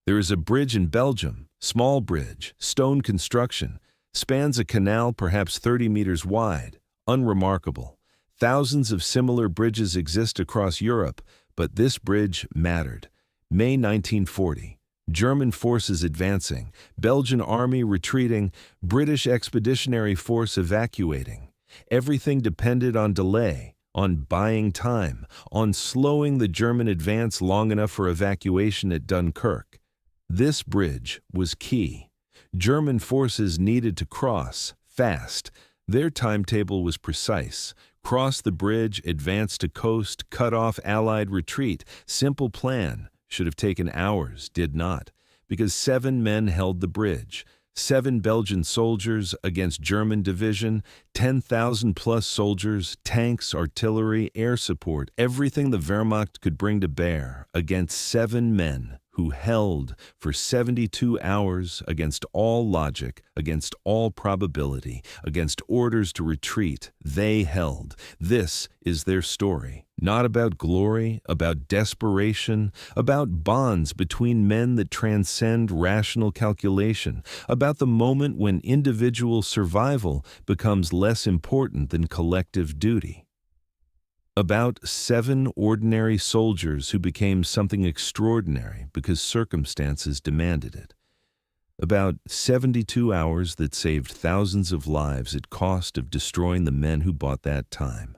There is a bridge in Belgium, small bridge, stone construction, spans a canal perhaps 30 meters wide, unremarkable. Thousands of similar bridges exist across Europe, but this bridge mattered. May 1940. German forces advancing, Belgian army retreating, British expeditionary force evacuating. Everything depended on delay, on buying time, on slowing the German advance long enough for evacuation at Dunkirk. This bridge was key. German forces needed to cross, fast. Their timetable was precise. Cross the bridge, advance to coast, cut off Allied retreat. Simple plan. Should have taken hours, did not, because 7 men held the bridge. 7 Belgian soldiers against German division, 10,000 plus soldiers, tanks, artillery, air support, everything the Wehrmacht could bring to bear against 7 men who held for 72 hours against all logic, against all probability, against orders to retreat. They held. This is their story. Not about glory, about desperation, about bonds between men that transcend rational calculation, about the moment when individual survival becomes less important than collective duty. About 7 ordinary soldiers who became something extraordinary because circumstances demanded it. About 72 hours that saved thousands of lives at cost of destroying the men who bought that time.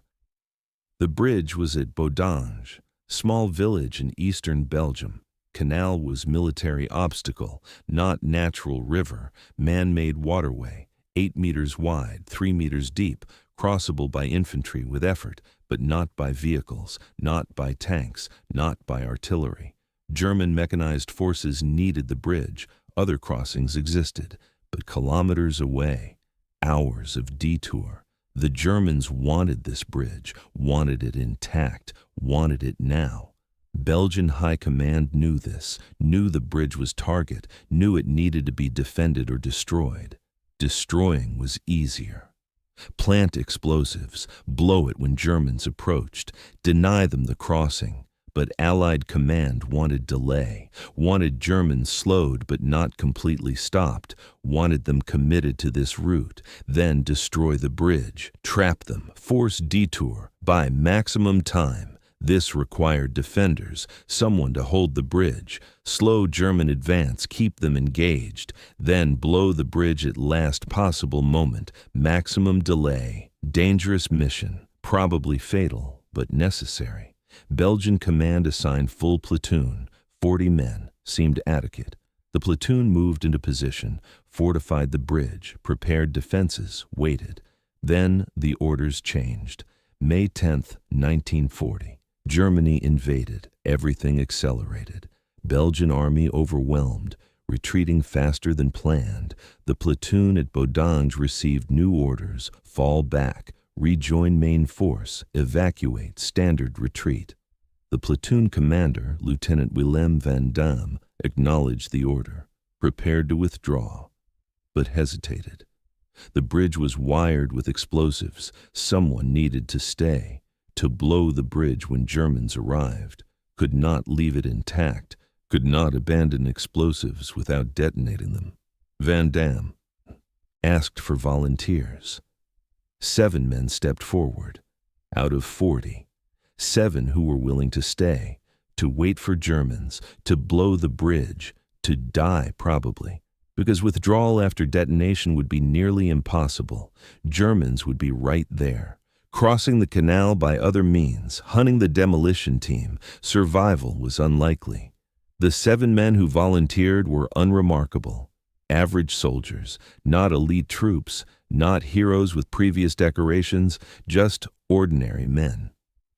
The bridge was at Boudange, small village in eastern Belgium. Canal was military obstacle, not natural river, man-made waterway, 8 meters wide, 3 meters deep, crossable by infantry with effort, but not by vehicles, not by tanks, not by artillery. German mechanized forces needed the bridge. Other crossings existed, but kilometers away, hours of detour. The Germans wanted this bridge, wanted it intact, wanted it now. Belgian High Command knew this, knew the bridge was target, knew it needed to be defended or destroyed. Destroying was easier. Plant explosives, blow it when Germans approached, deny them the crossing. But Allied command wanted delay, wanted Germans slowed but not completely stopped, wanted them committed to this route, then destroy the bridge, trap them, force detour, buy maximum time. This required defenders, someone to hold the bridge, slow German advance, keep them engaged, then blow the bridge at last possible moment, maximum delay, dangerous mission, probably fatal, but necessary. Belgian command assigned full platoon, 40 men, seemed adequate. The platoon moved into position, fortified the bridge, prepared defenses, waited. Then the orders changed. May 10th, 1940. Germany invaded, everything accelerated. Belgian army overwhelmed, retreating faster than planned. The platoon at Boudange received new orders, fall back, rejoin main force, evacuate, standard retreat. The platoon commander, Lieutenant Willem van Damme, acknowledged the order, prepared to withdraw, but hesitated. The bridge was wired with explosives. Someone needed to stay, to blow the bridge when Germans arrived, could not leave it intact, could not abandon explosives without detonating them. Van Damme asked for volunteers. 7 men stepped forward, out of 40. 7 who were willing to stay, to wait for Germans, to blow the bridge, to die probably, because withdrawal after detonation would be nearly impossible. Germans would be right there, crossing the canal by other means, hunting the demolition team. Survival was unlikely. The 7 men who volunteered were unremarkable. Average soldiers, not elite troops, not heroes with previous decorations, just ordinary men.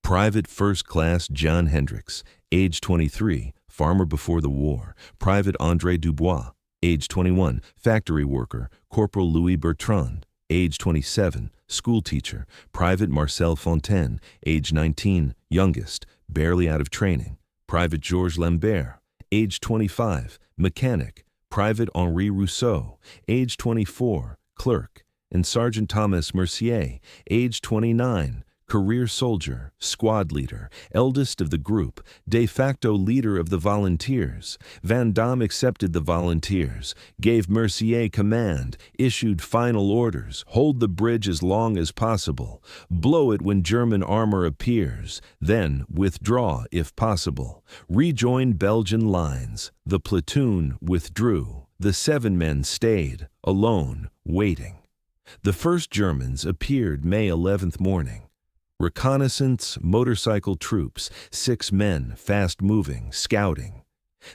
Private First Class John Hendricks, age 23, farmer before the war. Private André Dubois, age 21, factory worker. Corporal Louis Bertrand, age 27, school teacher. Private Marcel Fontaine, age 19, youngest, barely out of training. Private Georges Lambert, age 25, mechanic. Private Henri Rousseau, age 24, clerk. And Sergeant Thomas Mercier, age 29, Career soldier, squad leader, eldest of the group, de facto leader of the volunteers. Van Damme accepted the volunteers, gave Mercier command, issued final orders, hold the bridge as long as possible, blow it when German armor appears, then withdraw if possible, rejoin Belgian lines. The platoon withdrew. The 7 men stayed, alone, waiting. The first Germans appeared May 11th morning. Reconnaissance, motorcycle troops, 6 men, fast-moving, scouting.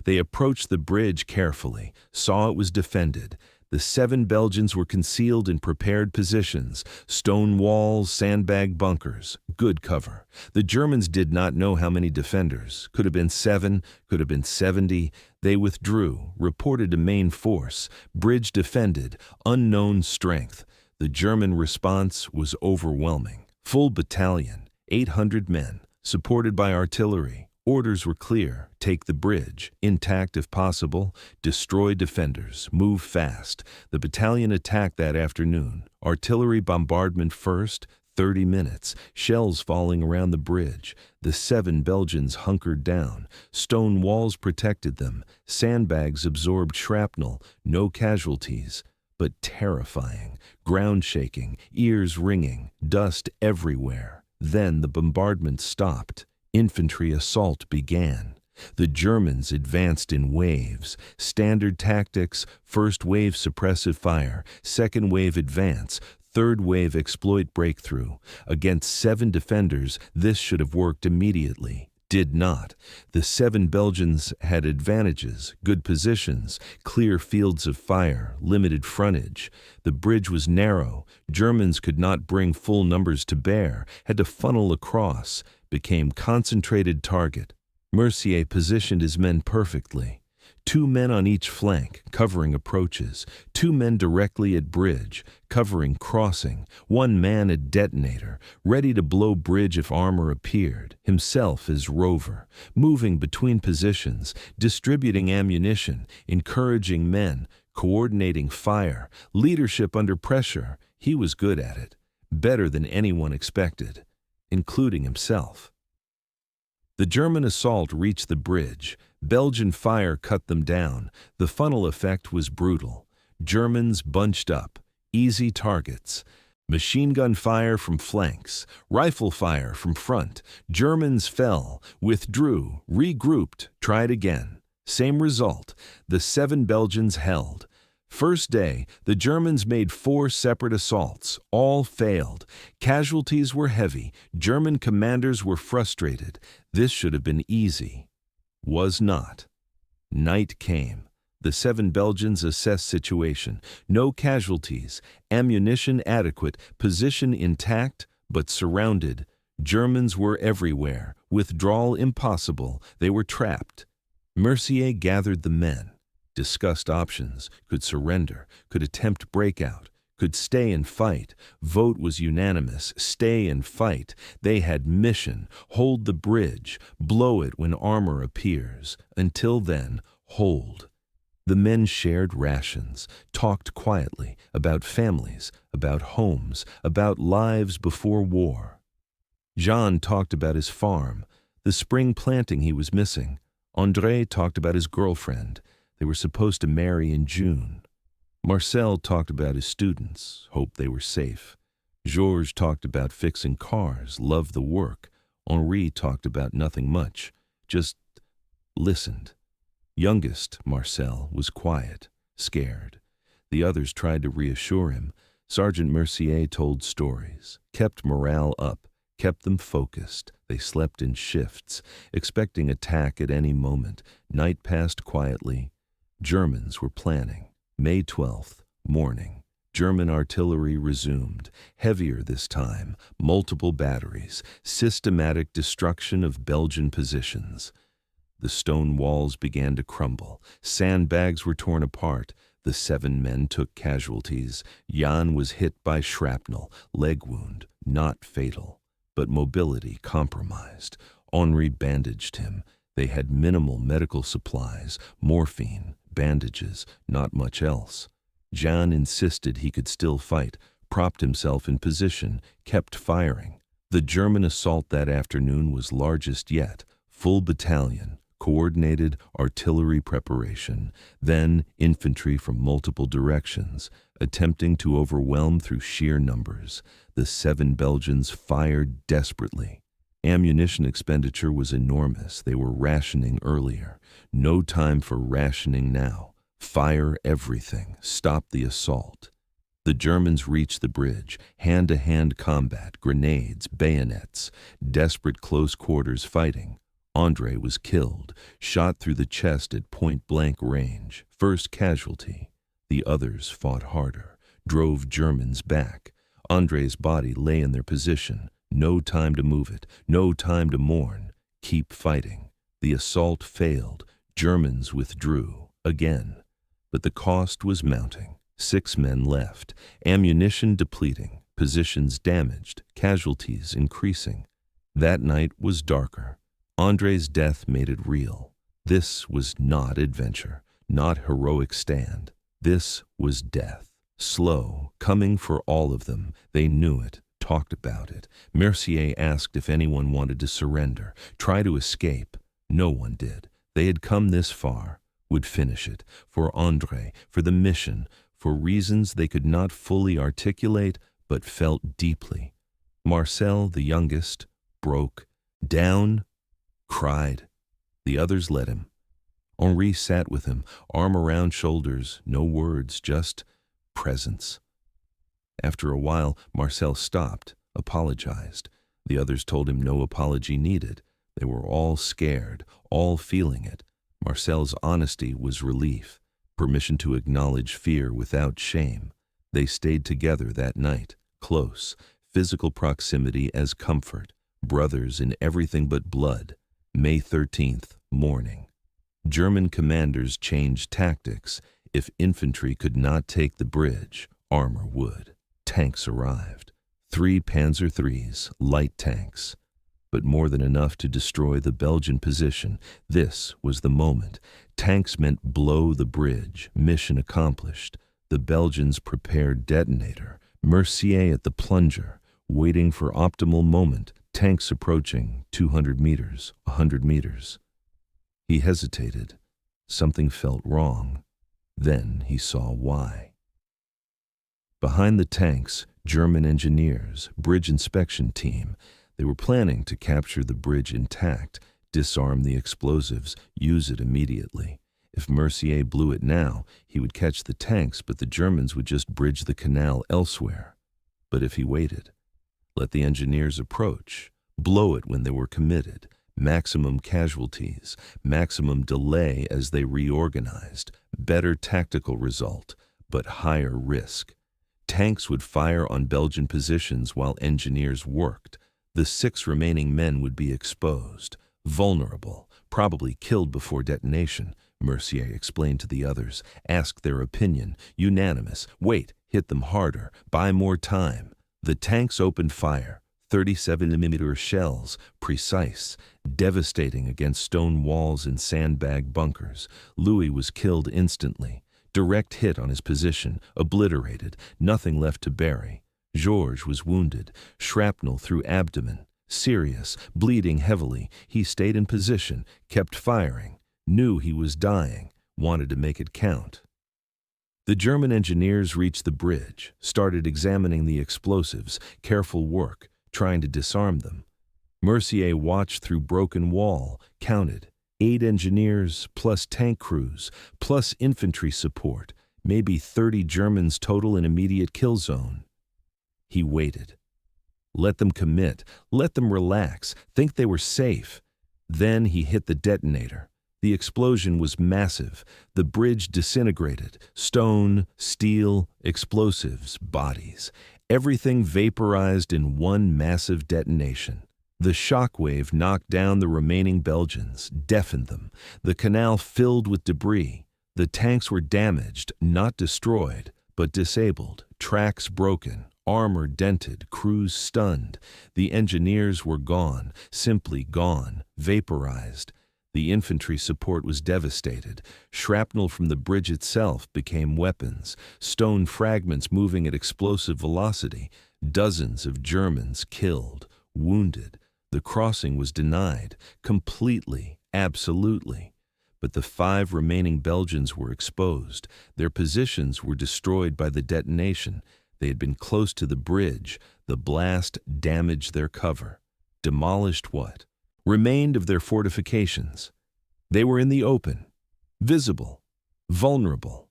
They approached the bridge carefully, saw it was defended. The 7 Belgians were concealed in prepared positions, stone walls, sandbag bunkers, good cover. The Germans did not know how many defenders. Could have been 7, could have been 70. They withdrew, reported a main force, bridge defended, unknown strength. The German response was overwhelming. Full battalion, 800 men, supported by artillery. Orders were clear: take the bridge, intact if possible, destroy defenders, move fast. The battalion attacked that afternoon. Artillery bombardment first, 30 minutes, shells falling around the bridge. The 7 Belgians hunkered down. Stone walls protected them. Sandbags absorbed shrapnel. No casualties. But terrifying, ground shaking, ears ringing, dust everywhere. Then the bombardment stopped. Infantry assault began. The Germans advanced in waves. Standard tactics: first wave suppressive fire, second wave advance, third wave exploit breakthrough. Against 7 defenders, this should have worked immediately. Did not. The 7 Belgians had advantages: good positions, clear fields of fire, limited frontage. The bridge was narrow. Germans could not bring full numbers to bear, had to funnel across, became concentrated target. Mercier positioned his men perfectly. 2 men on each flank, covering approaches. 2 men directly at bridge, covering crossing. 1 man at detonator, ready to blow bridge if armor appeared. Himself as rover, moving between positions, distributing ammunition, encouraging men, coordinating fire, leadership under pressure. He was good at it, better than anyone expected, including himself. The German assault reached the bridge. Belgian fire cut them down. The funnel effect was brutal. Germans bunched up. Easy targets. Machine gun fire from flanks. Rifle fire from front. Germans fell, withdrew, regrouped, tried again. Same result. The 7 Belgians held. First day, the Germans made 4 separate assaults. All failed. Casualties were heavy. German commanders were frustrated. This should have been easy. Was not. Night came. The 7 Belgians assessed situation. No casualties. Ammunition adequate. Position intact, but surrounded. Germans were everywhere. Withdrawal impossible. They were trapped. Mercier gathered the men. Discussed options, could surrender, could attempt breakout, could stay and fight. Vote was unanimous: stay and fight. They had mission: hold the bridge, blow it when armor appears. Until then, hold. The men shared rations, talked quietly about families, about homes, about lives before war. Jean talked about his farm, the spring planting he was missing. André talked about his girlfriend. They were supposed to marry in June. Marcel talked about his students, hoped they were safe. Georges talked about fixing cars, loved the work. Henri talked about nothing much, just listened. Youngest, Marcel, was quiet, scared. The others tried to reassure him. Sergeant Mercier told stories, kept morale up, kept them focused. They slept in shifts, expecting attack at any moment. Night passed quietly. Germans were planning. May 12th, morning. German artillery resumed, heavier this time, multiple batteries, systematic destruction of Belgian positions. The stone walls began to crumble. Sandbags were torn apart. The 7 men took casualties. Jan was hit by shrapnel, leg wound, not fatal, but mobility compromised. Henri bandaged him. They had minimal medical supplies, morphine, bandages, not much else. Jean insisted he could still fight, propped himself in position, kept firing. The German assault that afternoon was largest yet, full battalion, coordinated artillery preparation, then infantry from multiple directions, attempting to overwhelm through sheer numbers. The 7 Belgians fired desperately. Ammunition expenditure was enormous. They were rationing earlier. No time for rationing now. Fire everything. Stop the assault. The Germans reached the bridge. Hand-to-hand combat, grenades, bayonets, desperate close quarters fighting. André was killed, shot through the chest at point-blank range. First casualty. The others fought harder, drove Germans back. André's body lay in their position. No time to move it, no time to mourn. Keep fighting. The assault failed. Germans withdrew, again. But the cost was mounting. 6 men left. Ammunition depleting. Positions damaged. Casualties increasing. That night was darker. André's death made it real. This was not adventure, not heroic stand. This was death. Slow, coming for all of them. They knew it, talked about it. Mercier asked if anyone wanted to surrender, try to escape. No one did. They had come this far, would finish it, for André, for the mission, for reasons they could not fully articulate but felt deeply. Marcel, the youngest, broke down, cried. The others led him. Henri sat with him, arm around shoulders, no words, just presence. After a while, Marcel stopped, apologized. The others told him no apology needed. They were all scared, all feeling it. Marcel's honesty was relief, permission to acknowledge fear without shame. They stayed together that night, close, physical proximity as comfort, brothers in everything but blood. May 13th, morning. German commanders changed tactics. If infantry could not take the bridge, armor would. Tanks arrived. 3 Panzer IIIs, light tanks. But more than enough to destroy the Belgian position. This was the moment. Tanks meant blow the bridge. Mission accomplished. The Belgians prepared detonator. Mercier at the plunger, waiting for optimal moment. Tanks approaching, 200 meters, 100 meters. He hesitated. Something felt wrong. Then he saw why. Behind the tanks, German engineers, bridge inspection team. They were planning to capture the bridge intact, disarm the explosives, use it immediately. If Mercier blew it now, he would catch the tanks, but the Germans would just bridge the canal elsewhere. But if he waited, let the engineers approach, blow it when they were committed, maximum casualties, maximum delay as they reorganized, better tactical result, but higher risk. Tanks would fire on Belgian positions while engineers worked. The 6 remaining men would be exposed, vulnerable, probably killed before detonation. Mercier explained to the others, asked their opinion, unanimous, wait, hit them harder, buy more time. The tanks opened fire, 37mm shells, precise, devastating against stone walls and sandbag bunkers. Louis was killed instantly. Direct hit on his position, obliterated, nothing left to bury. Georges was wounded, shrapnel through abdomen, serious, bleeding heavily. He stayed in position, kept firing, knew he was dying, wanted to make it count. The German engineers reached the bridge, started examining the explosives, careful work, trying to disarm them. Mercier watched through broken wall, counted. 8 engineers, plus tank crews, plus infantry support, maybe 30 Germans total in immediate kill zone. He waited. Let them commit, let them relax, think they were safe. Then he hit the detonator. The explosion was massive. The bridge disintegrated. Stone, steel, explosives, bodies. Everything vaporized in one massive detonation. The shockwave knocked down the remaining Belgians, deafened them. The canal filled with debris. The tanks were damaged, not destroyed, but disabled. Tracks broken, armor dented, crews stunned. The engineers were gone, simply gone, vaporized. The infantry support was devastated. Shrapnel from the bridge itself became weapons, stone fragments moving at explosive velocity. Dozens of Germans killed. wounded. The crossing was denied, completely, absolutely. But the 5 remaining Belgians were exposed. Their positions were destroyed by the detonation. They had been close to the bridge. The blast damaged their cover. Demolished what remained of their fortifications. They were in the open, visible, vulnerable.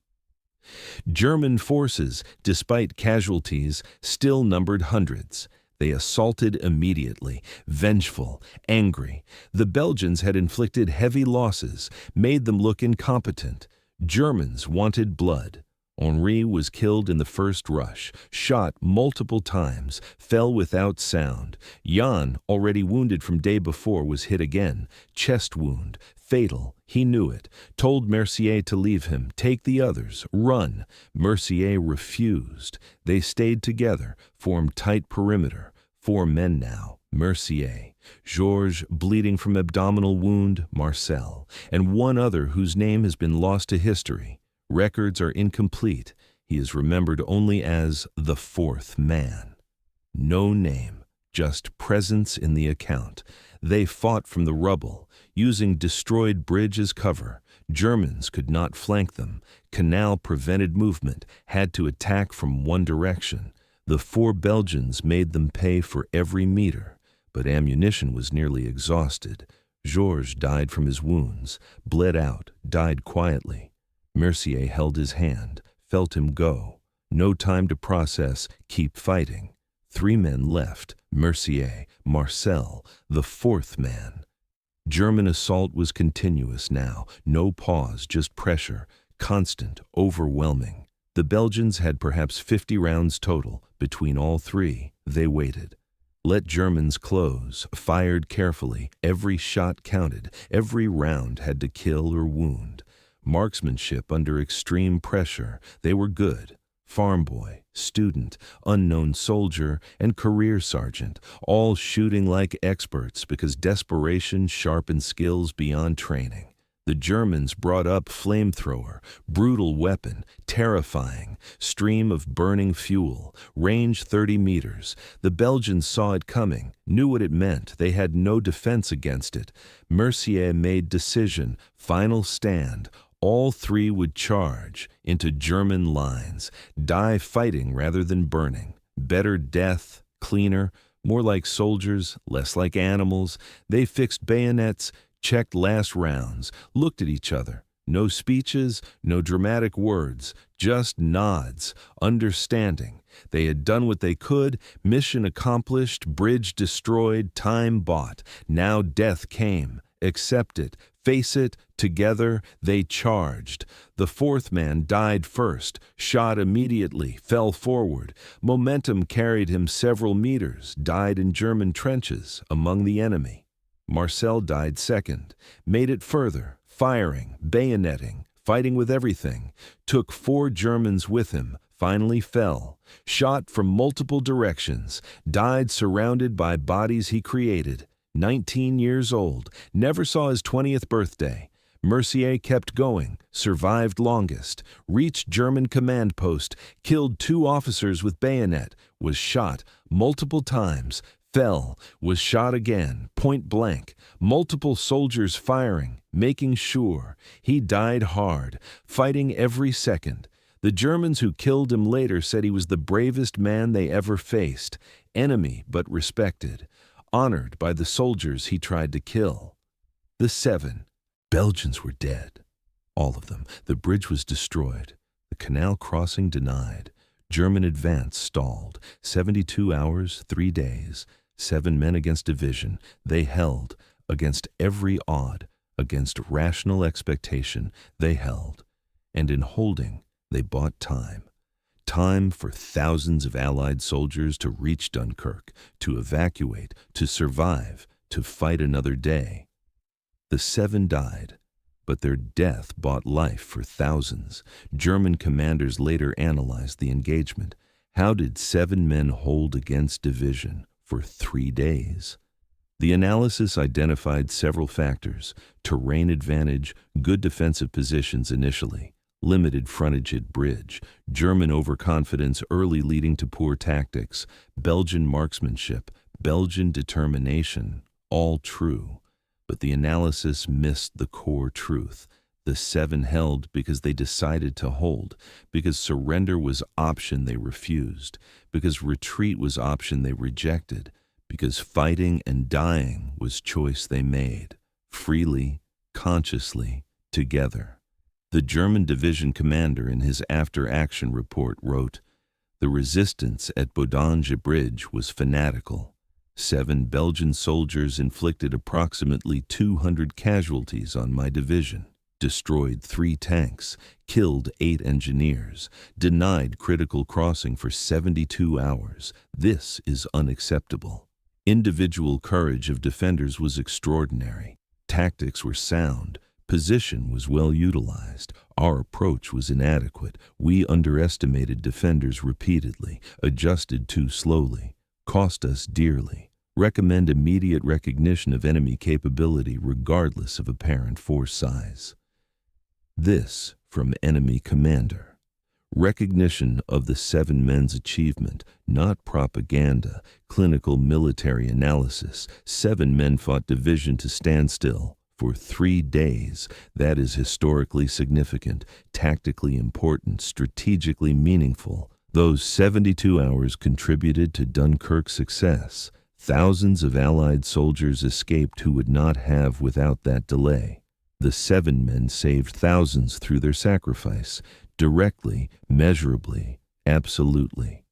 German forces, despite casualties, still numbered hundreds. They assaulted immediately, vengeful, angry. The Belgians had inflicted heavy losses, made them look incompetent. Germans wanted blood. Henri was killed in the first rush, shot multiple times, fell without sound. Jan, already wounded from day before, was hit again. Chest wound, fatal. He knew it. Told Mercier to leave him, take the others, run. Mercier refused. They stayed together, formed tight perimeter. 4 men now. Mercier, Georges, bleeding from abdominal wound, Marcel, and one other whose name has been lost to history. Records are incomplete. He is remembered only as the 4th man. No name, just presence in the account. They fought from the rubble, using destroyed bridge as cover. Germans could not flank them. Canal prevented movement, had to attack from one direction. The 4 Belgians made them pay for every meter, but ammunition was nearly exhausted. Georges died from his wounds, bled out, died quietly. Mercier held his hand, felt him go. No time to process, keep fighting. 3 men left, Mercier, Marcel, the 4th man. German assault was continuous now, no pause, just pressure, constant, overwhelming. The Belgians had perhaps 50 rounds total. Between all 3, they waited. Let Germans close, fired carefully. Every shot counted, every round had to kill or wound. Marksmanship under extreme pressure. They were good. Farm boy, student, unknown soldier, and career sergeant, all shooting like experts because desperation sharpened skills beyond training. The Germans brought up flamethrower, brutal weapon, terrifying, stream of burning fuel, range 30 meters. The Belgians saw it coming, knew what it meant. They had no defense against it. Mercier made decision, final stand. All 3 would charge into German lines, die fighting rather than burning. Better death, cleaner, more like soldiers, less like animals. They fixed bayonets, checked last rounds, looked at each other. No speeches, no dramatic words, just nods, understanding. They had done what they could, mission accomplished, bridge destroyed, time bought. Now death came. Accept it, face it, together they charged. The 4th man died first, shot immediately, fell forward. Momentum carried him several meters, died in German trenches, among the enemy. Marcel died second, made it further, firing, bayoneting, fighting with everything. Took 4 Germans with him, finally fell. Shot from multiple directions, died surrounded by bodies he created. 19 years old, never saw his 20th birthday. Mercier kept going, survived longest, reached German command post, killed 2 officers with bayonet, was shot multiple times, fell, was shot again, point blank, multiple soldiers firing, making sure. He died hard, fighting every second. The Germans who killed him later said he was the bravest man they ever faced, enemy but respected. Honored by the soldiers he tried to kill. The 7 Belgians were dead. All of them. The bridge was destroyed. The canal crossing denied. German advance stalled. 72 hours, 3 days. 7 men against division. They held. Against every odd, against rational expectation, they held. And in holding, they bought time. Time for thousands of Allied soldiers to reach Dunkirk, to evacuate, to survive, to fight another day. The 7 died, but their death bought life for thousands. German commanders later analyzed the engagement. How did 7 men hold against division for 3 days? The analysis identified several factors: terrain advantage, good defensive positions initially, limited frontage at bridge, German overconfidence early leading to poor tactics, Belgian marksmanship, Belgian determination, all true, but the analysis missed the core truth. The 7 held because they decided to hold, because surrender was option they refused, because retreat was option they rejected, because fighting and dying was choice they made, freely, consciously, together. The German division commander in his after-action report wrote, "The resistance at Bodange Bridge was fanatical. 7 Belgian soldiers inflicted approximately 200 casualties on my division, destroyed 3 tanks, killed 8 engineers, denied critical crossing for 72 hours. This is unacceptable." Individual courage of defenders was extraordinary. Tactics were sound. Position was well utilized. Our approach was inadequate. We underestimated defenders repeatedly, adjusted too slowly, cost us dearly. Recommend immediate recognition of enemy capability regardless of apparent force size. This from enemy commander. Recognition of the 7 men's achievement, not propaganda, clinical military analysis. 7 men fought division to standstill for 3 days. That is historically significant, tactically important, strategically meaningful. Those 72 hours contributed to Dunkirk's success. Thousands of Allied soldiers escaped who would not have without that delay. The 7 men saved thousands through their sacrifice, directly, measurably, absolutely.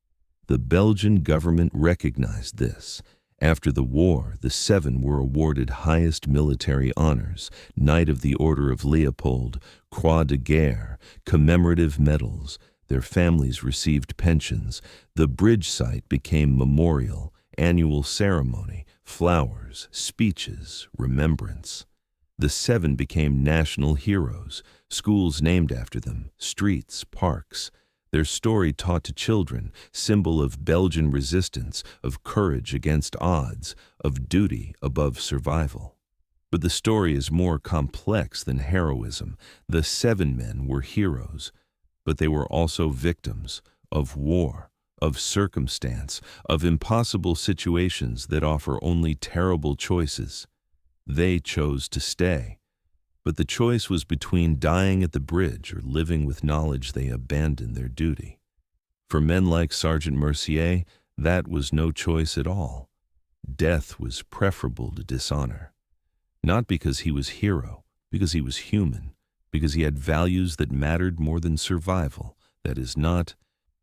The Belgian government recognized this. After the war, the 7 were awarded highest military honors, Knight of the Order of Leopold, Croix de Guerre, commemorative medals. Their families received pensions. The bridge site became memorial, annual ceremony, flowers, speeches, remembrance. The 7 became national heroes, schools named after them, streets, parks. Their story taught to children, symbol of Belgian resistance, of courage against odds, of duty above survival. But the story is more complex than heroism. The 7 men were heroes, but they were also victims of war, of circumstance, of impossible situations that offer only terrible choices. They chose to stay, but the choice was between dying at the bridge or living with knowledge they abandoned their duty. For men like Sergeant Mercier, that was no choice at all. Death was preferable to dishonor. Not because he was hero, because he was human, because he had values that mattered more than survival. That is not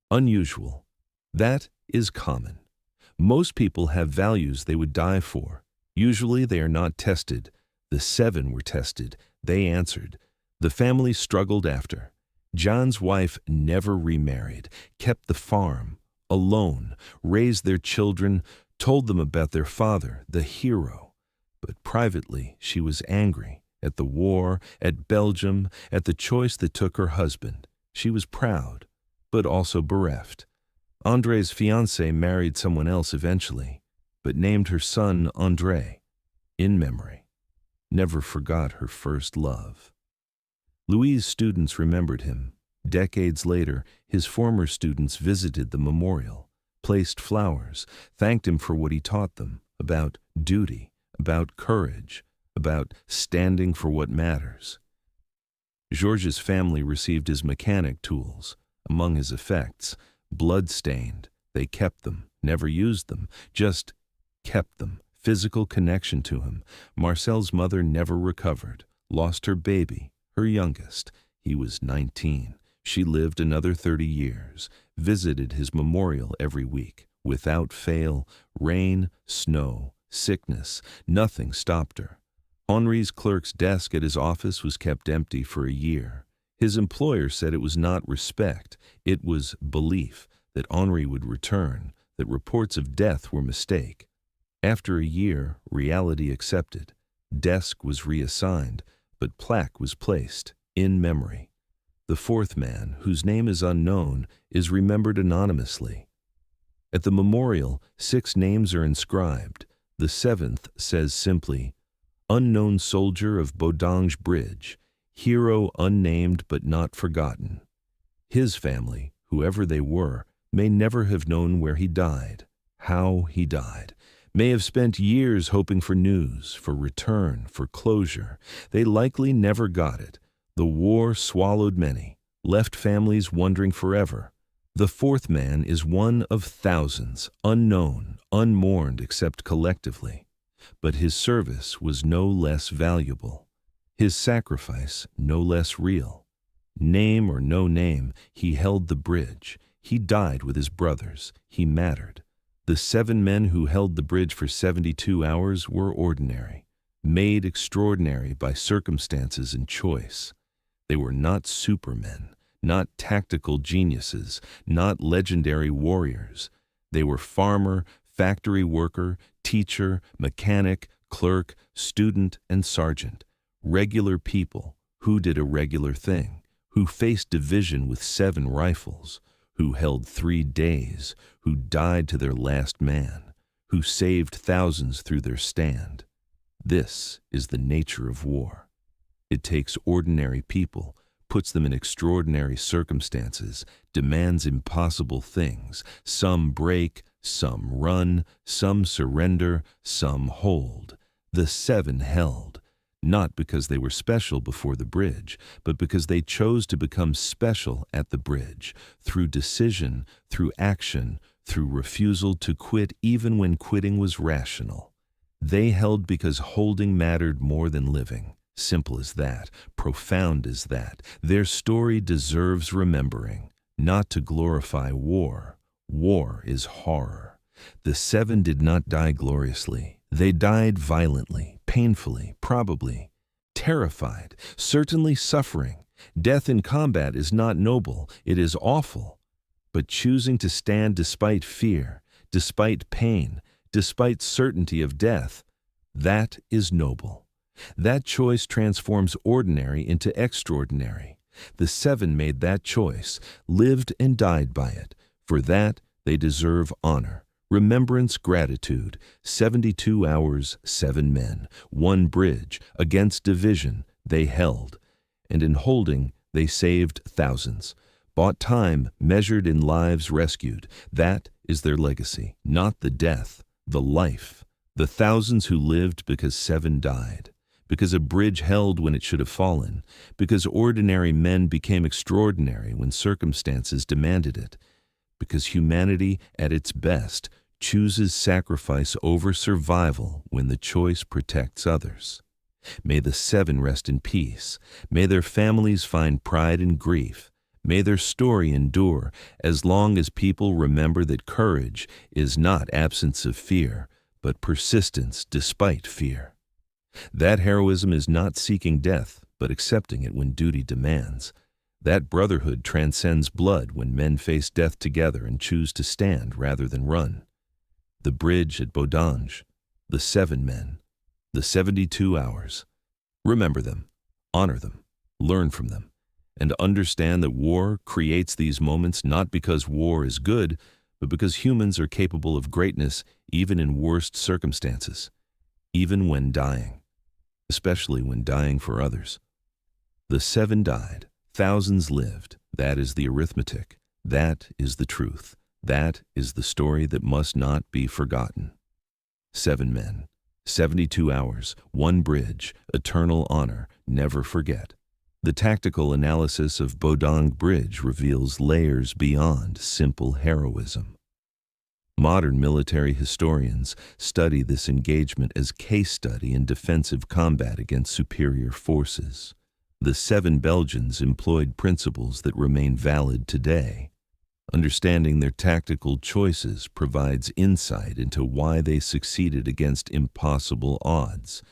unusual. That is common. Most people have values they would die for. Usually they are not tested. The 7 were tested. They answered. The family struggled after. John's wife never remarried, kept the farm, alone, raised their children, told them about their father, the hero. But privately she was angry at the war, at Belgium, at the choice that took her husband. She was proud, but also bereft. André's fiancé married someone else eventually, but named her son André, in memory. Never forgot her first love. Louis' students remembered him. Decades later, his former students visited the memorial, placed flowers, thanked him for what he taught them about duty, about courage, about standing for what matters. Georges' family received his mechanic tools. Among his effects, blood-stained. They kept them, never used them, just kept them. Physical connection to him. Marcel's mother never recovered, lost her baby, her youngest. He was 19. She lived another 30 years, visited his memorial every week. Without fail, rain, snow, sickness, nothing stopped her. Henri's clerk's desk at his office was kept empty for a year. His employer said it was not respect, it was belief that Henri would return, that reports of death were mistake. After a year, reality accepted. Desk was reassigned, but plaque was placed, in memory. The 4th man, whose name is unknown, is remembered anonymously. At the memorial, 6 names are inscribed. The 7th says simply, "Unknown soldier of Bodange Bridge, hero unnamed but not forgotten." His family, whoever they were, may never have known where he died, how he died. may have spent years hoping for news, for return, for closure. They likely never got it. The war swallowed many, left families wondering forever. The fourth man is one of thousands, unknown, unmourned except collectively. But his service was no less valuable. His sacrifice no less real. Name or no name, he held the bridge. He died with his brothers. He mattered. The 7 men who held the bridge for 72 hours were ordinary, made extraordinary by circumstances and choice. They were not supermen, not tactical geniuses, not legendary warriors. They were farmer, factory worker, teacher, mechanic, clerk, student, and sergeant. Regular people who did a regular thing, who faced division with 7 rifles, who held 3 days, who died to their last man, who saved thousands through their stand. This is the nature of war. It takes ordinary people, puts them in extraordinary circumstances, demands impossible things. Some break, some run, some surrender, some hold. The 7 held, not because they were special before the bridge, but because they chose to become special at the bridge, through decision, through action, through refusal to quit even when quitting was rational. They held because holding mattered more than living. Simple as that, profound as that. Their story deserves remembering, not to glorify war. War is horror. The 7 did not die gloriously. They died violently, painfully, probably, terrified, certainly suffering. Death in combat is not noble, it is awful. But choosing to stand despite fear, despite pain, despite certainty of death, that is noble. That choice transforms ordinary into extraordinary. The 7 made that choice, lived and died by it. For that, they deserve honor, remembrance, gratitude. 72 hours, 7 men, 1 bridge, against division, they held. And in holding, they saved thousands. Bought time, measured in lives rescued. That is their legacy, not the death, the life. The thousands who lived because 7 died. Because a bridge held when it should have fallen, because ordinary men became extraordinary when circumstances demanded it, because humanity at its best chooses sacrifice over survival when the choice protects others. May the 7 rest in peace. May their families find pride in grief. May their story endure as long as people remember that courage is not absence of fear, but persistence despite fear. That heroism is not seeking death, but accepting it when duty demands. That brotherhood transcends blood when men face death together and choose to stand rather than run. The bridge at Bodange, the 7 men, the 72 hours. Remember them, honor them, learn from them, and understand that war creates these moments not because war is good, but because humans are capable of greatness even in worst circumstances, even when dying. Especially when dying for others. The 7 died, thousands lived. That is the arithmetic. That is the truth. That is the story that must not be forgotten. 7 men, 72 hours, 1 bridge, eternal honor, never forget. The tactical analysis of Bodong Bridge reveals layers beyond simple heroism. Modern military historians study this engagement as case study in defensive combat against superior forces. The 7 Belgians employed principles that remain valid today. Understanding their tactical choices provides insight into why they succeeded against impossible odds.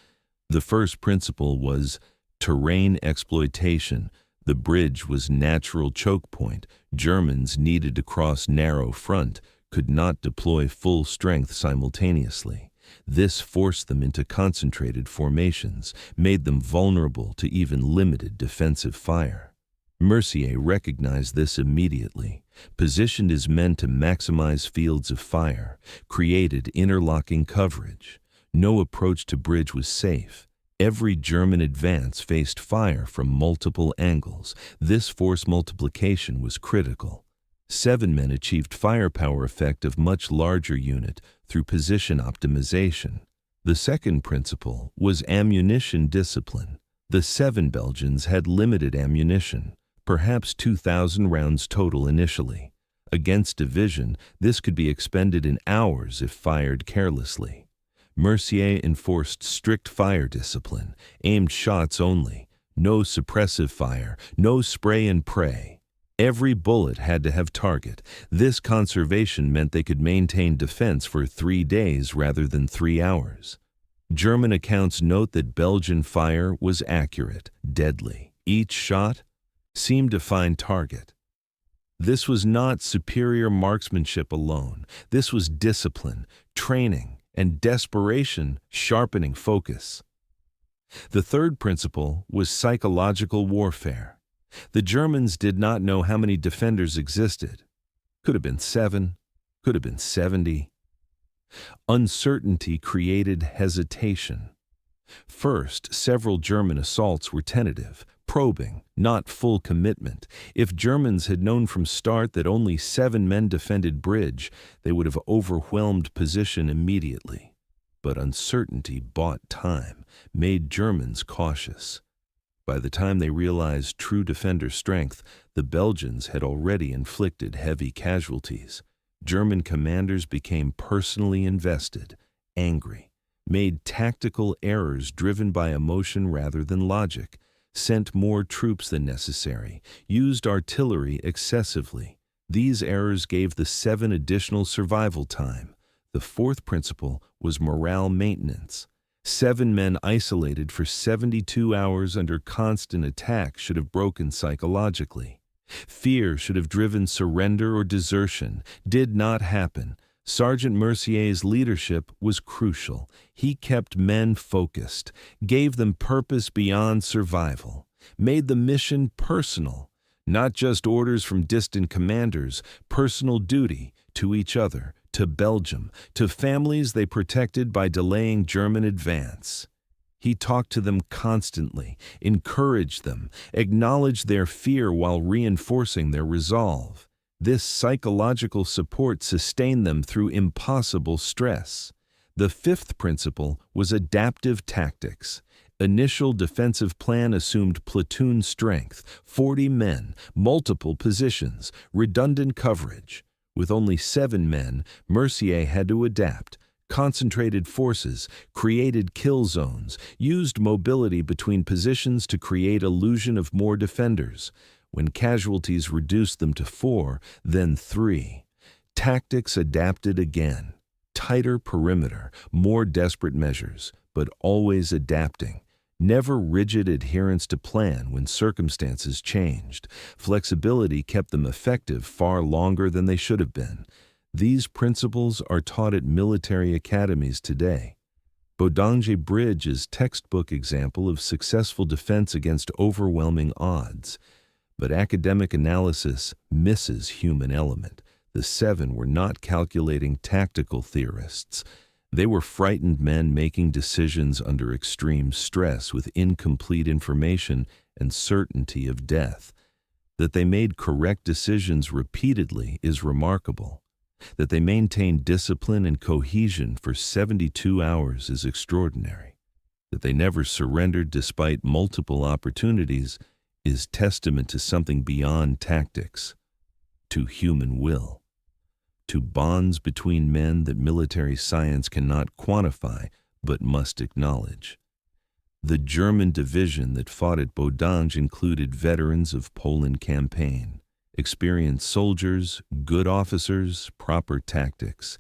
The first principle was terrain exploitation. The bridge was natural choke point. Germans needed to cross narrow front, could not deploy full strength simultaneously. This forced them into concentrated formations, made them vulnerable to even limited defensive fire. Mercier recognized this immediately, positioned his men to maximize fields of fire, created interlocking coverage. No approach to bridge was safe. Every German advance faced fire from multiple angles. This force multiplication was critical. 7 men achieved firepower effect of much larger unit, through position optimization. The second principle was ammunition discipline. The 7 Belgians had limited ammunition, perhaps 2,000 rounds total initially. Against division, this could be expended in hours if fired carelessly. Mercier enforced strict fire discipline, aimed shots only, no suppressive fire, no spray and pray. Every bullet had to have target. This conservation meant they could maintain defense for 3 days rather than 3 hours. German accounts note that Belgian fire was accurate, deadly. Each shot seemed to find target. This was not superior marksmanship alone. This was discipline, training, and desperation sharpening focus. The third principle was psychological warfare. The Germans did not know how many defenders existed. Could have been 7, could have been 70. Uncertainty created hesitation. First, several German assaults were tentative, probing, not full commitment. If Germans had known from start that only 7 men defended bridge, they would have overwhelmed position immediately. But uncertainty bought time, made Germans cautious. By the time they realized true defender strength, the Belgians had already inflicted heavy casualties. German commanders became personally invested, angry, made tactical errors driven by emotion rather than logic, sent more troops than necessary, used artillery excessively. These errors gave the 7 additional survival time. The fourth principle was morale maintenance. 7 men isolated for 72 hours under constant attack should have broken psychologically. Fear should have driven surrender or desertion. Did not happen. Sergeant Mercier's leadership was crucial. He kept men focused, gave them purpose beyond survival, made the mission personal, not just orders from distant commanders, personal duty to each other, to Belgium, to families they protected by delaying German advance. He talked to them constantly, encouraged them, acknowledged their fear while reinforcing their resolve. This psychological support sustained them through impossible stress. The fifth principle was adaptive tactics. Initial defensive plan assumed platoon strength, 40 men, multiple positions, redundant coverage. With only 7 men, Mercier had to adapt, concentrated forces, created kill zones, used mobility between positions to create illusion of more defenders. When casualties reduced them to 4, then 3. Tactics adapted again. Tighter perimeter, more desperate measures, but always adapting. Never rigid adherence to plan when circumstances changed. Flexibility kept them effective far longer than they should have been. These principles are taught at military academies today. Bodanger Bridge is textbook example of successful defense against overwhelming odds. But academic analysis misses human element. The 7 were not calculating tactical theorists. They were frightened men making decisions under extreme stress with incomplete information and certainty of death. That they made correct decisions repeatedly is remarkable. That they maintained discipline and cohesion for 72 hours is extraordinary. That they never surrendered despite multiple opportunities is testament to something beyond tactics, to human will, to bonds between men that military science cannot quantify but must acknowledge. The German division that fought at Bodange included veterans of Poland campaign, experienced soldiers, good officers, proper tactics.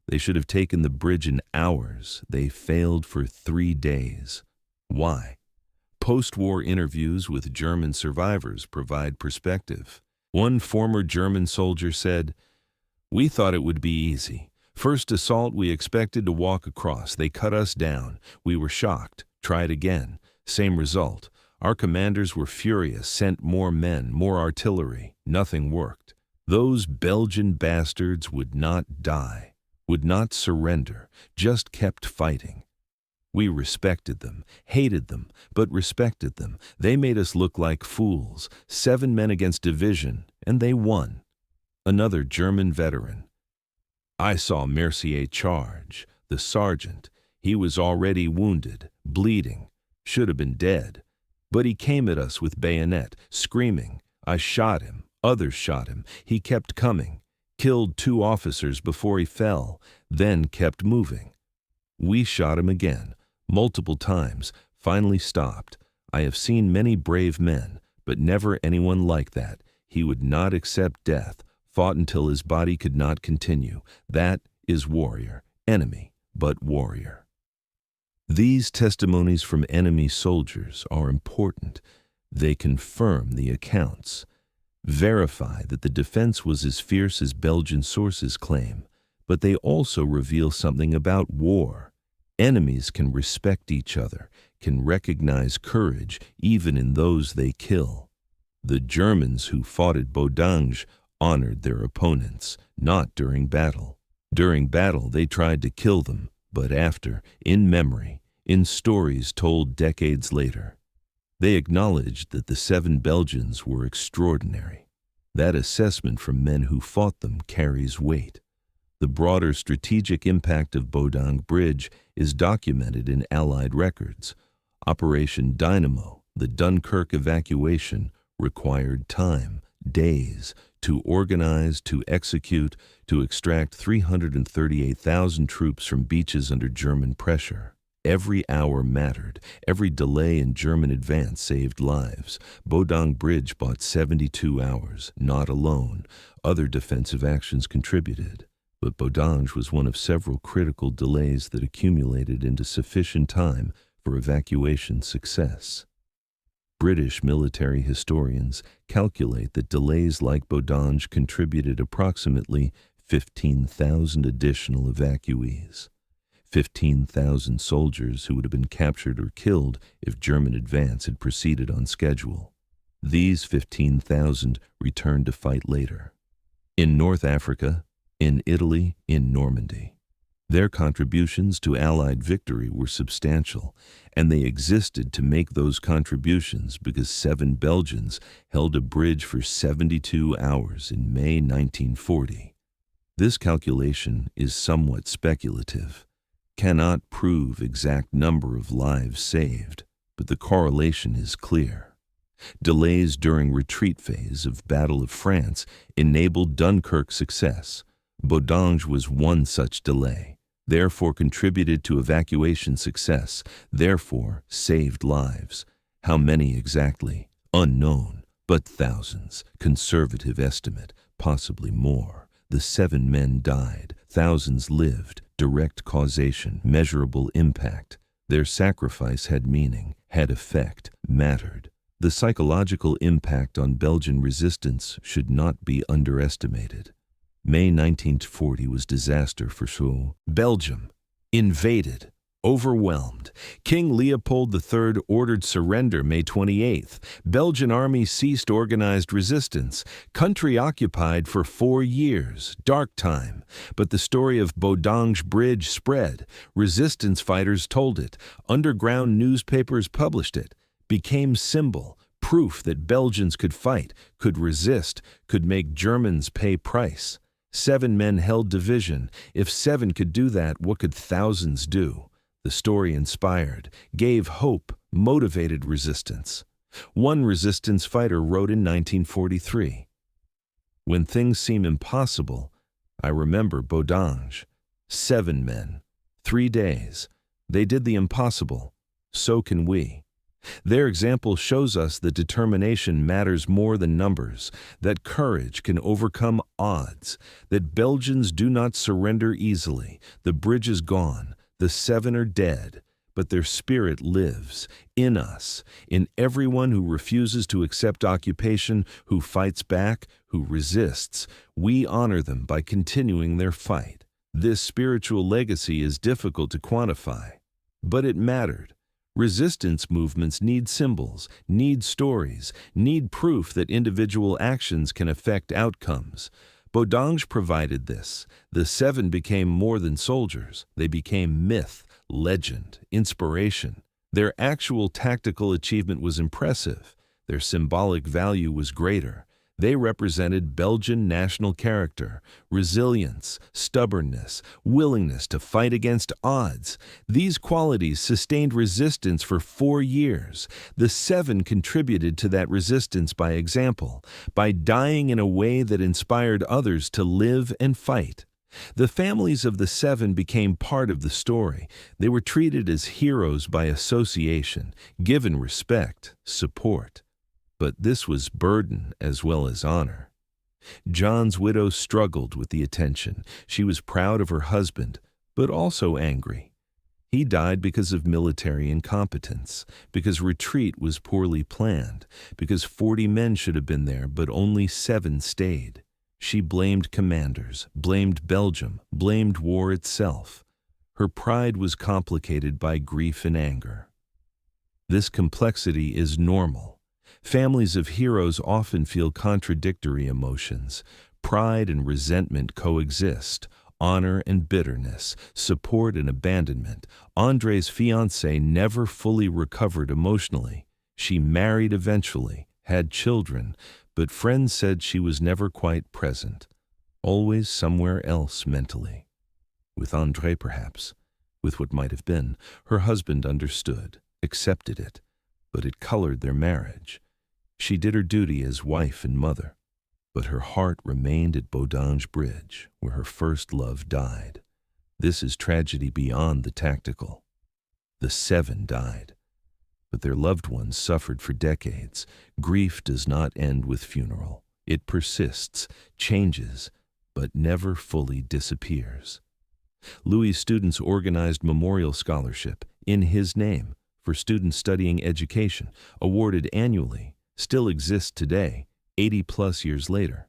They should have taken the bridge in hours. They failed for 3 days. Why? Post-war interviews with German survivors provide perspective. One former German soldier said, "We thought it would be easy. First assault we expected to walk across. They cut us down. We were shocked. Tried again. Same result. Our commanders were furious, sent more men, more artillery. Nothing worked. Those Belgian bastards would not die, would not surrender, just kept fighting. We respected them, hated them, but respected them. They made us look like fools. 7 men against division, and they won." Another German veteran. I saw Mercier charge. The sergeant, he was already wounded, bleeding, should have been dead. But he came at us with bayonet, screaming. I shot him. Others shot him. He kept coming. Killed 2 officers before he fell, then kept moving. We shot him again, multiple times, finally stopped. I have seen many brave men, but never anyone like that. He would not accept death, fought until his body could not continue. That is warrior, enemy, but warrior. These testimonies from enemy soldiers are important. They confirm the accounts, verify that the defense was as fierce as Belgian sources claim, but they also reveal something about war. Enemies can respect each other, can recognize courage even in those they kill. The Germans who fought at Bodange honored their opponents, not during battle. During battle they tried to kill them, but after, in memory, in stories told decades later. They acknowledged that the 7 Belgians were extraordinary. That assessment from men who fought them carries weight. The broader strategic impact of Bodange Bridge is documented in Allied records. Operation Dynamo, the Dunkirk evacuation, required time, days, to organize, to execute, to extract 338,000 troops from beaches under German pressure. Every hour mattered. Every delay in German advance saved lives. Bodange Bridge bought 72 hours, not alone. Other defensive actions contributed. But Bodange was one of several critical delays that accumulated into sufficient time for evacuation success. British military historians calculate that delays like Bodange contributed approximately 15,000 additional evacuees. 15,000 soldiers who would have been captured or killed if German advance had proceeded on schedule. These 15,000 returned to fight later. In North Africa, in Italy, in Normandy. Their contributions to Allied victory were substantial, and they existed to make those contributions because 7 Belgians held a bridge for 72 hours in May 1940. This calculation is somewhat speculative, cannot prove exact number of lives saved, but the correlation is clear. Delays during retreat phase of Battle of France enabled Dunkirk success. Bodange was one such delay, therefore contributed to evacuation success, therefore saved lives. How many exactly? Unknown, but thousands. Conservative estimate, possibly more. The 7 men died, thousands lived. Direct causation, measurable impact. Their sacrifice had meaning, had effect, mattered. The psychological impact on Belgian resistance should not be underestimated. May 1940 was disaster for sure. Belgium, invaded, overwhelmed. King Leopold III ordered surrender May 28th. Belgian army ceased organized resistance. Country occupied for 4 years. Dark time. But the story of Bodange Bridge spread. Resistance fighters told it. Underground newspapers published it. Became symbol, proof that Belgians could fight, could resist, could make Germans pay price. 7 men held division. If 7 could do that, what could thousands do? The story inspired, gave hope, motivated resistance. One resistance fighter wrote in 1943, "When things seem impossible, I remember Bodange. 7 men, 3 days. They did the impossible. So can we." Their example shows us that determination matters more than numbers, that courage can overcome odds, that Belgians do not surrender easily. The bridge is gone. The 7 are dead, but their spirit lives in us, in everyone who refuses to accept occupation, who fights back, who resists. We honor them by continuing their fight. This spiritual legacy is difficult to quantify, but it mattered. Resistance movements need symbols, need stories, need proof that individual actions can affect outcomes. Bodange provided this. The 7 became more than soldiers. They became myth, legend, inspiration. Their actual tactical achievement was impressive. Their symbolic value was greater. They represented Belgian national character, resilience, stubbornness, willingness to fight against odds. These qualities sustained resistance for 4 years. The 7 contributed to that resistance by example, by dying in a way that inspired others to live and fight. The families of the 7 became part of the story. They were treated as heroes by association, given respect, support. But this was burden as well as honor. John's widow struggled with the attention. She was proud of her husband, but also angry. He died because of military incompetence, because retreat was poorly planned, because 40 men should have been there, but only 7 stayed. She blamed commanders, blamed Belgium, blamed war itself. Her pride was complicated by grief and anger. This complexity is normal. Families of heroes often feel contradictory emotions. Pride and resentment coexist, honor and bitterness, support and abandonment. André's fiancée never fully recovered emotionally. She married eventually, had children, but friends said she was never quite present, always somewhere else mentally. With André, perhaps, with what might have been, her husband understood, accepted it, but it colored their marriage. She did her duty as wife and mother, but her heart remained at Bodange Bridge, where her first love died. This is tragedy beyond the tactical. The 7 died, but their loved ones suffered for decades. Grief does not end with funeral. It persists, changes, but never fully disappears. Louis' students organized memorial scholarship in his name for students studying education, awarded annually, still exists today, 80-plus years later.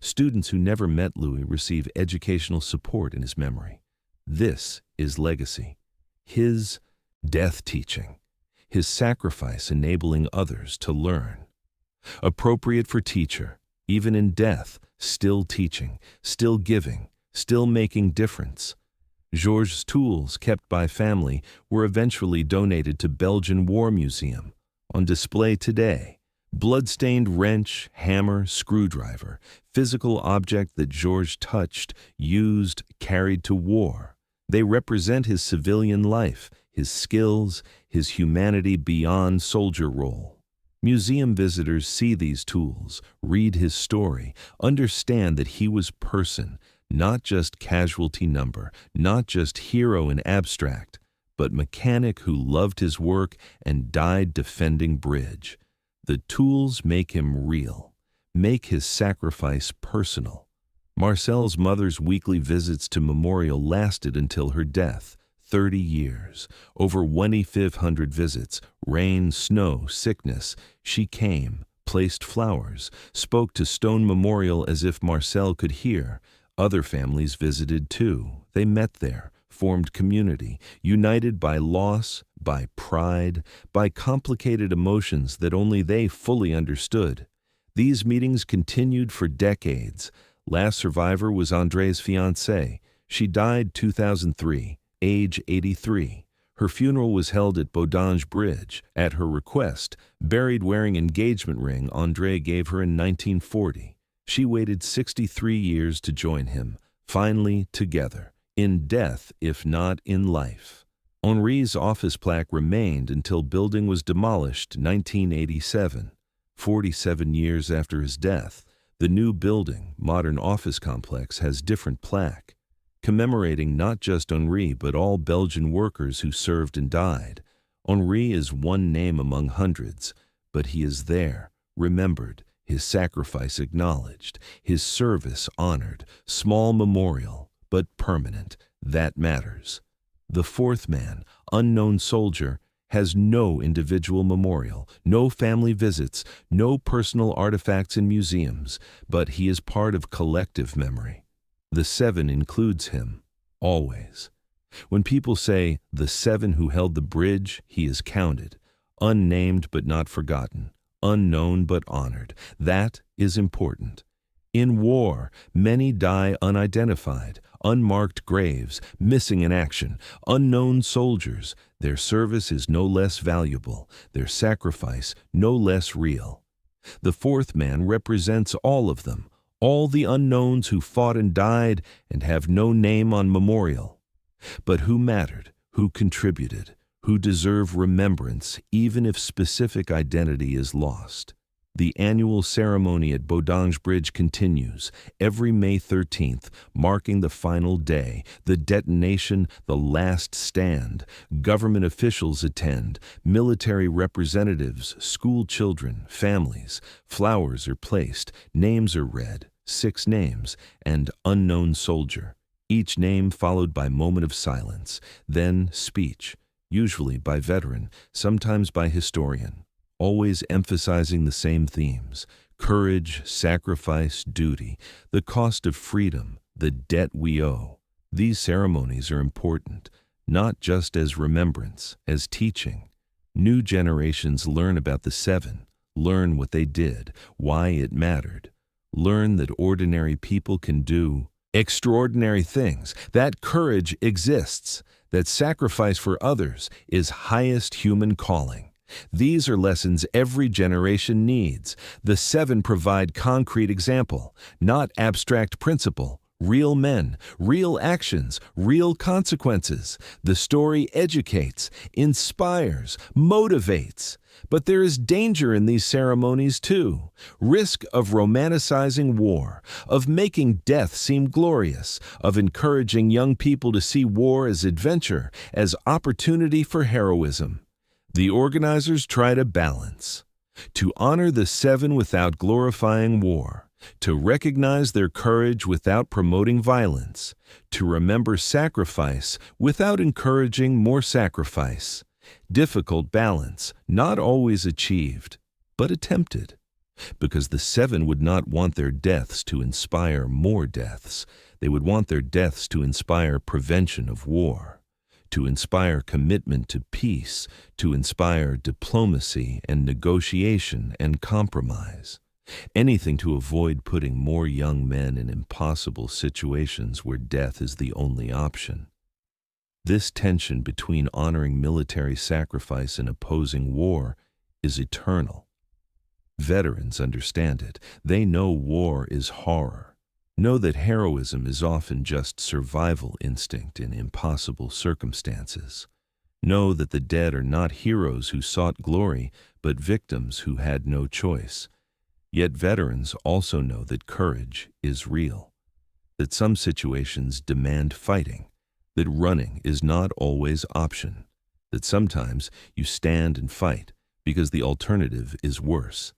Students who never met Louis receive educational support in his memory. This is legacy. His death teaching. His sacrifice enabling others to learn. Appropriate for teacher, even in death, still teaching, still giving, still making difference. Georges' tools, kept by family, were eventually donated to Belgian War Museum. On display today, blood-stained wrench, hammer, screwdriver, physical object that Georges touched, used, carried to war. They represent his civilian life, his skills, his humanity beyond soldier role. Museum visitors see these tools, read his story, understand that he was person, not just casualty number, not just hero in abstract, but mechanic who loved his work and died defending bridge. The tools make him real, make his sacrifice personal. Marcel's mother's weekly visits to Memorial lasted until her death, 30 years. Over 2,500 visits, rain, snow, sickness. She came, placed flowers, spoke to Stone Memorial as if Marcel could hear. Other families visited too. They met there, formed community, united by loss, by pride, by complicated emotions that only they fully understood. These meetings continued for decades. Last survivor was André's fiancée. She died 2003, age 83. Her funeral was held at Bodange Bridge. At her request, buried wearing engagement ring André gave her in 1940. She waited 63 years to join him, finally together. In death, if not in life. Henri's office plaque remained until building was demolished 1987. 47 years after his death, the new building, modern office complex, has different plaque, commemorating not just Henri but all Belgian workers who served and died. Henri is one name among hundreds, but he is there, remembered, his sacrifice acknowledged, his service honored. Small memorial, but permanent. That matters. The 4th man, unknown soldier, has no individual memorial, no family visits, no personal artifacts in museums, but he is part of collective memory. The 7 includes him, always. When people say, the 7 who held the bridge, he is counted, unnamed but not forgotten, unknown but honored. That is important. In war, many die unidentified, unmarked graves, missing in action, unknown soldiers. Their service is no less valuable, their sacrifice no less real. The fourth man represents all of them, all the unknowns who fought and died and have no name on memorial, but who mattered, who contributed, who deserve remembrance even if specific identity is lost. The annual ceremony at Bodange Bridge continues, every May 13th, marking the final day, the detonation, the last stand. Government officials attend, military representatives, school children, families. Flowers are placed, names are read, 6 names, and unknown soldier. Each name followed by moment of silence, then speech, usually by veteran, sometimes by historian. Always emphasizing the same themes: courage, sacrifice, duty, the cost of freedom, the debt we owe. These ceremonies are important, not just as remembrance, as teaching. New generations learn about the 7, learn what they did, why it mattered. Learn that ordinary people can do extraordinary things, that courage exists, that sacrifice for others is highest human calling. These are lessons every generation needs. The 7 provide concrete example, not abstract principle. Real men, real actions, real consequences. The story educates, inspires, motivates. But there is danger in these ceremonies too. Risk of romanticizing war, of making death seem glorious, of encouraging young people to see war as adventure, as opportunity for heroism. The organizers try to balance, to honor the 7 without glorifying war, to recognize their courage without promoting violence, to remember sacrifice without encouraging more sacrifice. Difficult balance, not always achieved, but attempted, because the 7 would not want their deaths to inspire more deaths. They would want their deaths to inspire prevention of war, to inspire commitment to peace, to inspire diplomacy and negotiation and compromise. Anything to avoid putting more young men in impossible situations where death is the only option. This tension between honoring military sacrifice and opposing war is eternal. Veterans understand it. They know war is horror. Know that heroism is often just survival instinct in impossible circumstances. Know that the dead are not heroes who sought glory, but victims who had no choice. Yet veterans also know that courage is real, that some situations demand fighting, that running is not always option, that sometimes you stand and fight because the alternative is worse.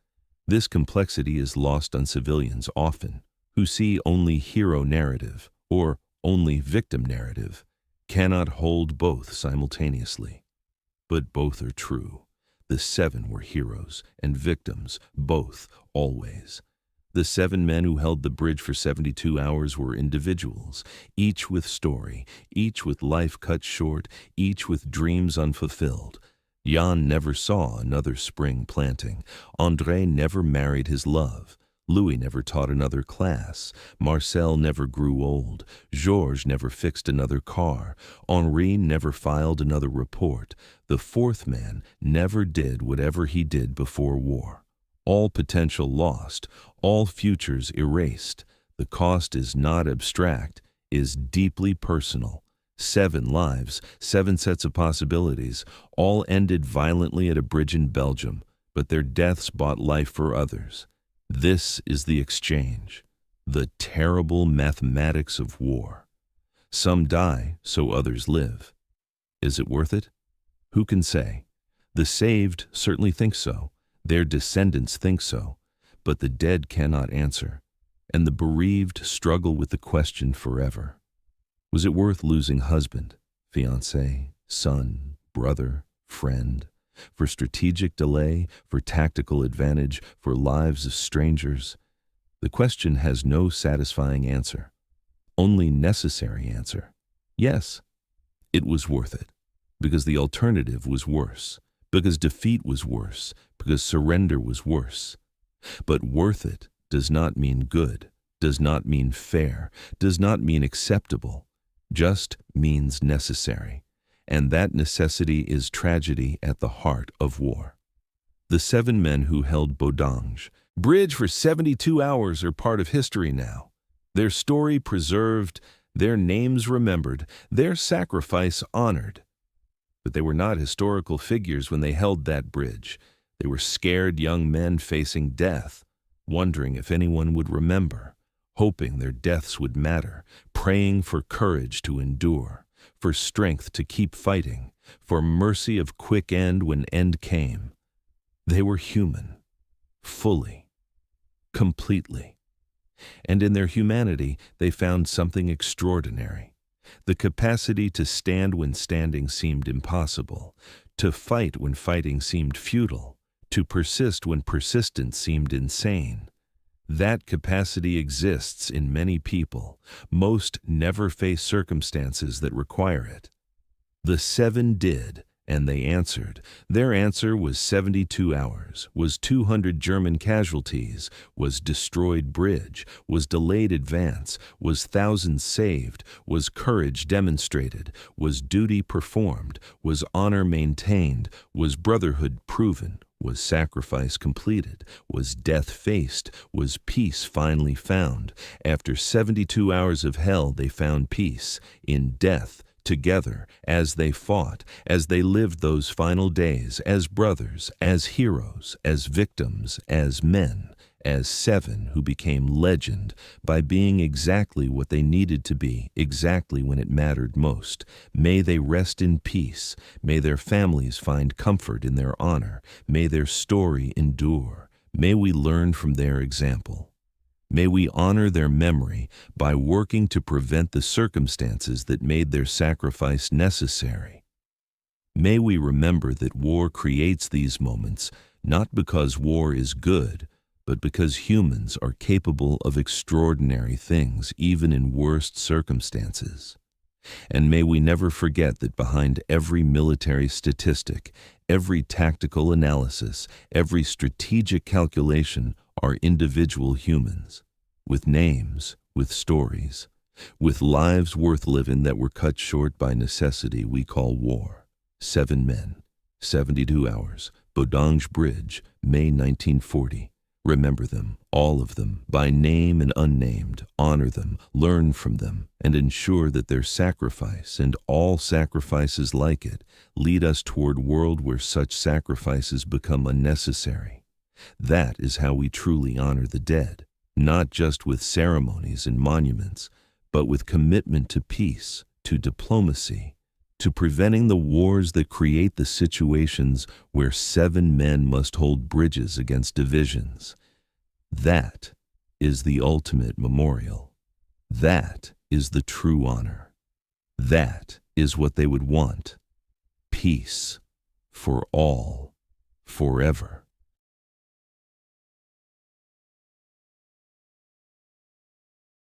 This complexity is lost on civilians often, who see only hero narrative or only victim narrative, cannot hold both simultaneously. But both are true. The 7 were heroes and victims, both, always. The 7 men who held the bridge for 72 hours were individuals, each with story, each with life cut short, each with dreams unfulfilled. Jan never saw another spring planting. André never married his love. Louis never taught another class. Marcel never grew old. Georges never fixed another car. Henri never filed another report. The 4th man never did whatever he did before war. All potential lost, all futures erased. The cost is not abstract, is deeply personal. 7 lives, 7 sets of possibilities, all ended violently at a bridge in Belgium, but their deaths bought life for others. This is the exchange, the terrible mathematics of war. Some die, so others live. Is it worth it? Who can say? The saved certainly think so. Their descendants think so. But the dead cannot answer, and the bereaved struggle with the question forever. Was it worth losing husband, fiancé, son, brother, friend? For strategic delay, for tactical advantage, for lives of strangers? The question has no satisfying answer, only necessary answer. Yes, it was worth it, because the alternative was worse, because defeat was worse, because surrender was worse. But worth it does not mean good, does not mean fair, does not mean acceptable, just means necessary. And that necessity is tragedy at the heart of war. The 7 men who held Bodange Bridge for 72 hours are part of history now. Their story preserved, their names remembered, their sacrifice honored. But they were not historical figures when they held that bridge. They were scared young men facing death, wondering if anyone would remember, hoping their deaths would matter, praying for courage to endure, for strength to keep fighting, for mercy of quick end when end came. They were human, fully, completely. And in their humanity, they found something extraordinary. The capacity to stand when standing seemed impossible, to fight when fighting seemed futile, to persist when persistence seemed insane. That capacity exists in many people. Most never face circumstances that require it. The 7 did, and they answered. Their answer was 72 hours, was 200 German casualties, was destroyed bridge, was delayed advance, was thousands saved, was courage demonstrated, was duty performed, was honor maintained, was brotherhood proven, was sacrifice completed, was death faced, was peace finally found. After 72 hours of hell they found peace, in death, together, as they fought, as they lived those final days, as brothers, as heroes, as victims, as men, as 7 who became legend by being exactly what they needed to be, exactly when it mattered most. May they rest in peace. May their families find comfort in their honor. May their story endure. May we learn from their example. May we honor their memory by working to prevent the circumstances that made their sacrifice necessary. May we remember that war creates these moments, not because war is good, but because humans are capable of extraordinary things even in worst circumstances. And may we never forget that behind every military statistic, every tactical analysis, every strategic calculation are individual humans, with names, with stories, with lives worth living that were cut short by necessity we call war. 7 men, 72 hours, Bodange Bridge, May 1940. Remember them, all of them, by name and unnamed. Honor them, learn from them, and ensure that their sacrifice, and all sacrifices like it, lead us toward a world where such sacrifices become unnecessary. That is how we truly honor the dead, not just with ceremonies and monuments, but with commitment to peace, to diplomacy, to preventing the wars that create the situations where 7 men must hold bridges against divisions. That is the ultimate memorial. That is the true honor. That is what they would want. Peace for all, forever.